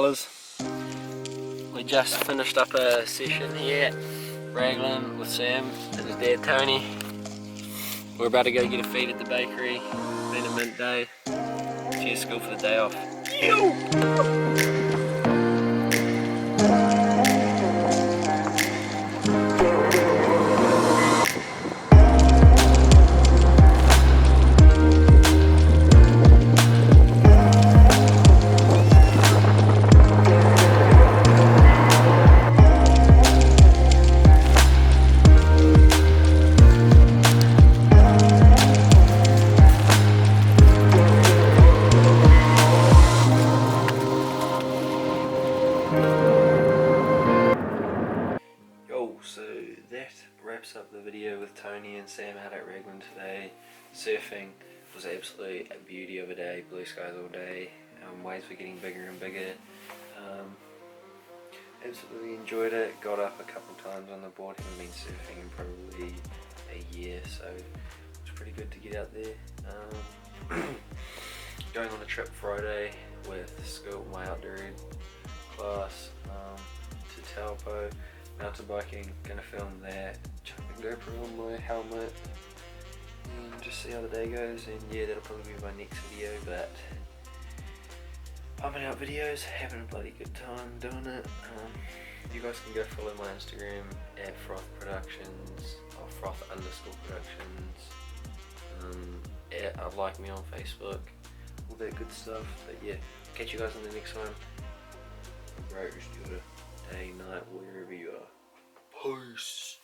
fellas. We just finished up a session here at Raglan with Sam and his dad Tony. We're about to go get a feed at the bakery. Been a mint day. Cheers school for the day off. So that wraps up the video with Tony and Sam out at Raglan today. Surfing was absolutely a beauty of a day, blue skies all day, waves were getting bigger and bigger. Absolutely enjoyed it, got up a couple times on the board, haven't been surfing in probably a year, so it was pretty good to get out there. Going on a trip Friday with school, my outdoor class, to Taupo. Mountain biking, gonna film that, chuck a GoPro on my helmet and just see how the day goes. And yeah, that'll probably be my next video, but pumping out videos, having a bloody good time doing it. You guys can go follow my Instagram at Froth Productions or Froth_Productions. Like me on Facebook, all that good stuff. But yeah, catch you guys on the next one. Great rest of your day, night, wherever you are. Peace.